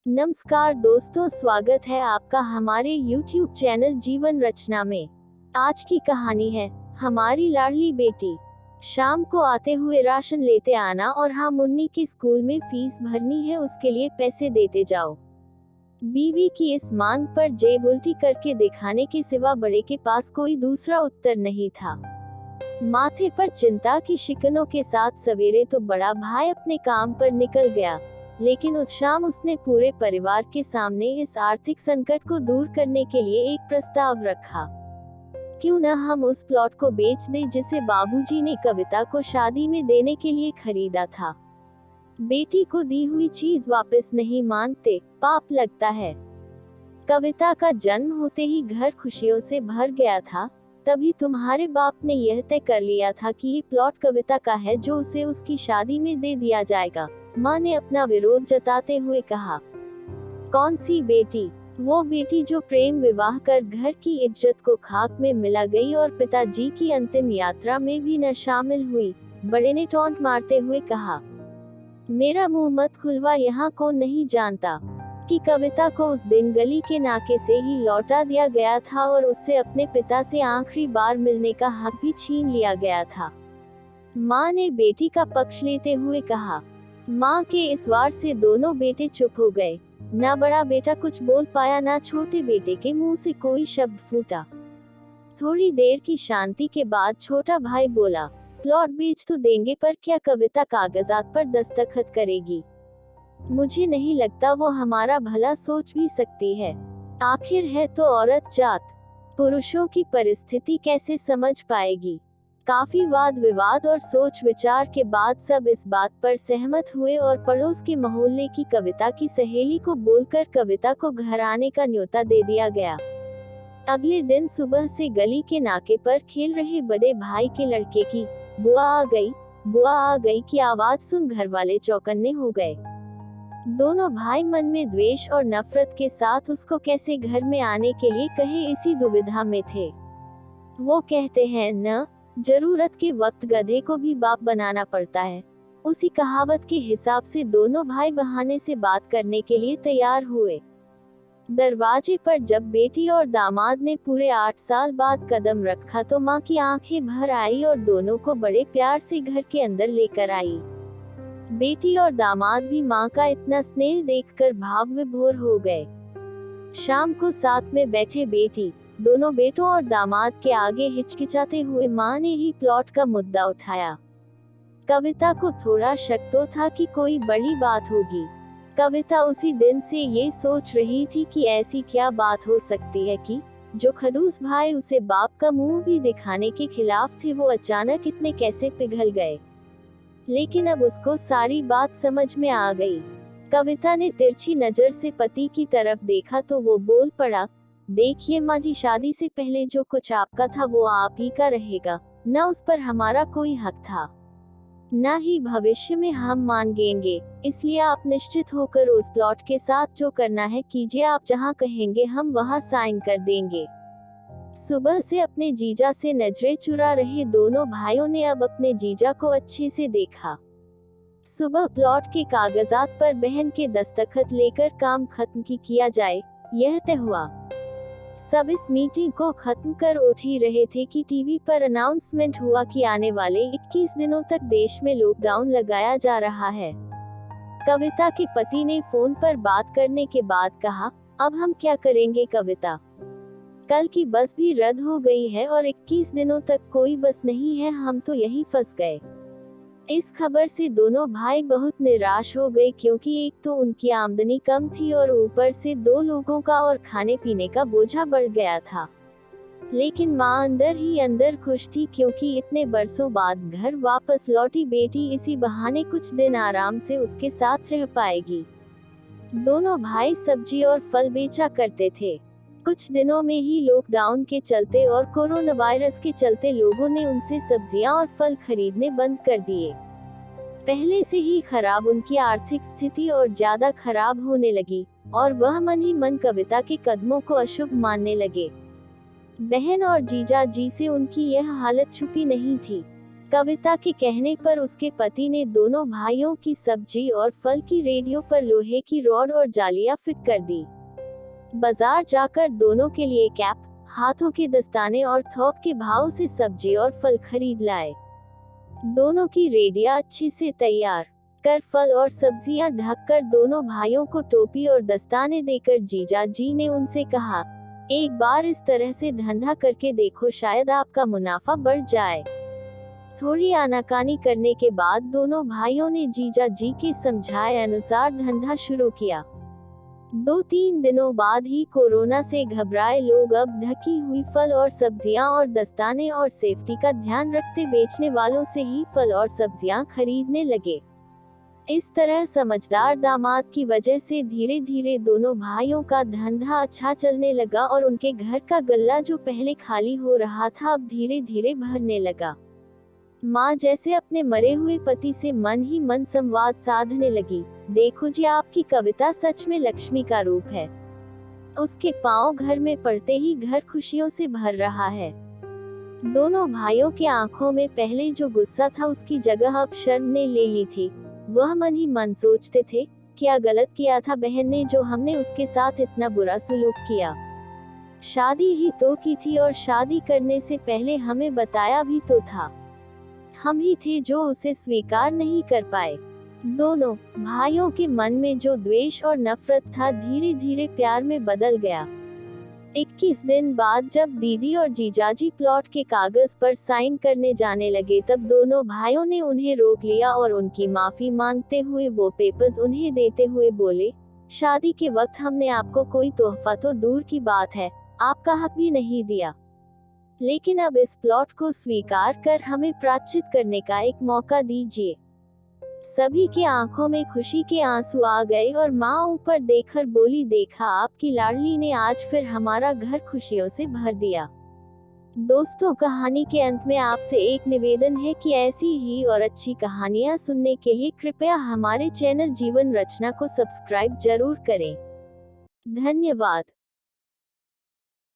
नमस्कार दोस्तों, स्वागत है आपका हमारे YouTube चैनल जीवन रचना में। आज की कहानी है हमारी लाडली बेटी। शाम को आते हुए राशन लेते आना और हाँ, मुन्नी के स्कूल में फीस भरनी है, उसके लिए पैसे देते जाओ। बीवी की इस मांग पर जेब उल्टी करके दिखाने के सिवा बड़े के पास कोई दूसरा उत्तर नहीं था। माथे पर चिंता की शिकनों के साथ सवेरे तो बड़ा भाई अपने काम पर निकल गया, लेकिन उस शाम उसने पूरे परिवार के सामने इस आर्थिक संकट को दूर करने के लिए एक प्रस्ताव रखा। क्यों न हम उस प्लॉट को बेच दें जिसे बाबूजी ने कविता को शादी में देने के लिए खरीदा था। बेटी को दी हुई चीज वापस नहीं मांगते, पाप लगता है। कविता का जन्म होते ही घर खुशियों से भर गया था। तभी तुम्हारे बाप ने यह तय कर लिया था कि ये प्लॉट कविता का है, जो उसे उसकी शादी में दे दिया जाएगा। माँ ने अपना विरोध जताते हुए कहा। कौन सी बेटी? वो बेटी जो प्रेम विवाह कर घर की इज्जत को खाक में मिला गई और पिताजी की अंतिम यात्रा में भी न शामिल हुई। बड़े ने टॉन्ट मारते हुए कहा। मेरा मुंह मत खुलवा, यहाँ कौन नहीं जानता कि कविता को उस दिन गली के नाके से ही लौटा दिया गया था और उससे अपने पिता से आखिरी बार मिलने का हक भी छीन लिया गया था। माँ ने बेटी का पक्ष लेते हुए कहा। माँ के इस वार से दोनों बेटे चुप हो गए। ना बड़ा बेटा कुछ बोल पाया, ना छोटे बेटे के मुंह से कोई शब्द फूटा। थोड़ी देर की शांति के बाद छोटा भाई बोला, प्लॉट बेच तो देंगे, पर क्या कविता कागजात पर दस्तखत करेगी? मुझे नहीं लगता वो हमारा भला सोच भी सकती है। आखिर है तो औरत जात, पुरुषों की परिस्थिति कैसे समझ पाएगी? काफी वाद विवाद और सोच विचार के बाद सब इस बात पर सहमत हुए और पड़ोस के मोहल्ले की कविता की सहेली को बोलकर कविता को घर आने का न्योता दे दिया गया। अगले दिन सुबह से गली के नाके पर खेल रहे बड़े भाई के लड़के की बुआ आ गई की आवाज सुन घर वाले चौकन्ने हो गए। दोनों भाई मन में द्वेष और नफरत के साथ उसको कैसे घर में आने के लिए कहे, इसी दुविधा में थे। वो कहते हैं न, जरूरत के वक्त गधे को भी बाप बनाना पड़ता है। उसी कहावत के हिसाब से दोनों भाई बहाने से बात करने के लिए तैयार हुए। दरवाजे पर जब बेटी और दामाद ने पूरे 8 साल बाद कदम रखा तो माँ की आंखें भर आई और दोनों को बड़े प्यार से घर के अंदर लेकर आई। बेटी और दामाद भी माँ का इतना स्नेह देखकर भाव विभोर हो गए। शाम को साथ में बैठे बेटी, दोनों बेटों और दामाद के आगे हिचकिचाते हुए माँ ने ही प्लॉट का मुद्दा उठाया। कविता को थोड़ा शक तो था कि कोई बड़ी बात होगी। कविता उसी दिन से ये सोच रही थी कि ऐसी क्या बात हो सकती है कि जो खड़ूस भाई उसे बाप का मुंह भी दिखाने के खिलाफ थे, वो अचानक इतने कैसे पिघल गए। लेकिन अब उसको सारी बात समझ में आ गई। कविता ने तिरछी नजर से पति की तरफ देखा तो वो बोल पड़ा, देखिए माँ जी, शादी से पहले जो कुछ आपका था वो आप ही का रहेगा। न उस पर हमारा कोई हक था, न ही भविष्य में हम मांगेंगे। इसलिए आप निश्चित होकर उस प्लॉट के साथ जो करना है कीजिए। आप जहाँ कहेंगे हम वहाँ साइन कर देंगे। सुबह से अपने जीजा से नजरें चुरा रहे दोनों भाइयों ने अब अपने जीजा को अच्छे से देखा। सुबह प्लॉट के कागजात पर बहन के दस्तखत लेकर काम खत्म किया जाए, यह तय हुआ। सब इस मीटिंग को खत्म कर उठ ही रहे थे कि टीवी पर अनाउंसमेंट हुआ कि आने वाले 21 दिनों तक देश में लॉकडाउन लगाया जा रहा है। कविता के पति ने फोन पर बात करने के बाद कहा, अब हम क्या करेंगे कविता? कल की बस भी रद्द हो गई है और 21 दिनों तक कोई बस नहीं है, हम तो यहीं फंस गए। इस खबर से दोनों भाई बहुत निराश हो गए, क्योंकि एक तो उनकी आमदनी कम थी और ऊपर से 2 लोगों का और खाने पीने का बोझा बढ़ गया था। लेकिन माँ अंदर ही अंदर खुश थी, क्योंकि इतने बरसों बाद घर वापस लौटी बेटी इसी बहाने कुछ दिन आराम से उसके साथ रह पाएगी। दोनों भाई सब्जी और फल बेचा करते थे। कुछ दिनों में ही लॉकडाउन के चलते और कोरोना वायरस के चलते लोगों ने उनसे सब्जियां और फल खरीदने बंद कर दिए। पहले से ही खराब उनकी आर्थिक स्थिति और ज्यादा खराब होने लगी और वह मन ही मन कविता के कदमों को अशुभ मानने लगे। बहन और जीजा जी से उनकी यह हालत छुपी नहीं थी। कविता के कहने पर उसके पति ने दोनों भाइयों की सब्जी और फल की रेडियो पर लोहे की रॉड और जालियां फिट कर दी। बाजार जाकर दोनों के लिए कैप, हाथों के दस्ताने और थोक के भाव से सब्जी और फल खरीद लाए। दोनों की रेडिया अच्छे से तैयार कर फल और सब्जियां ढककर दोनों भाइयों को टोपी और दस्ताने देकर जीजा जी ने उनसे कहा, एक बार इस तरह से धंधा करके देखो, शायद आपका मुनाफा बढ़ जाए। थोड़ी आनाकानी करने के बाद दोनों भाइयों ने जीजा जी के समझाए अनुसार धंधा शुरू किया। 2-3 दिनों बाद ही कोरोना से घबराए लोग अब ढकी हुई फल और सब्जियां और दस्ताने और सेफ्टी का ध्यान रखते बेचने वालों से ही फल और सब्जियां खरीदने लगे। इस तरह समझदार दामाद की वजह से धीरे धीरे दोनों भाइयों का धंधा अच्छा चलने लगा और उनके घर का गल्ला जो पहले खाली हो रहा था अब धीरे धीरे भरने लगा। माँ जैसे अपने मरे हुए पति से मन ही मन संवाद साधने लगी, देखो जी आपकी कविता सच में लक्ष्मी का रूप है। उसके पांव घर में पड़ते ही घर खुशियों से भर रहा है। दोनों भाइयों के आंखों में पहले जो गुस्सा था उसकी जगह अब शर्म ने ले ली थी। वह मन ही मन सोचते थे, क्या गलत किया था बहन ने जो हमने उसके साथ इतना बुरा सलूक किया। शादी ही तो की थी और शादी करने से पहले हमें बताया भी तो था। हम ही थे जो उसे स्वीकार नहीं कर पाए। दोनों भाइयों के मन में जो द्वेष और नफरत था धीरे धीरे प्यार में बदल गया। 21 दिन बाद जब दीदी और जीजाजी प्लॉट के कागज पर साइन करने जाने लगे तब दोनों भाइयों ने उन्हें रोक लिया और उनकी माफी मांगते हुए वो पेपर्स उन्हें देते हुए बोले, शादी के वक्त हमने आपको कोई तोहफा तो दूर की बात है, आपका हक भी नहीं दिया, लेकिन अब इस प्लॉट को स्वीकार कर हमें प्रायश्चित करने का एक मौका दीजिए। सभी की आंखों में खुशी के आंसू आ गए और माँ ऊपर देखकर बोली, देखा आपकी लाडली ने आज फिर हमारा घर खुशियों से भर दिया। दोस्तों, कहानी के अंत में आपसे एक निवेदन है कि ऐसी ही और अच्छी कहानियाँ सुनने के लिए कृपया हमारे चैनल जीवन रचना को सब्सक्राइब जरूर करें। धन्यवाद।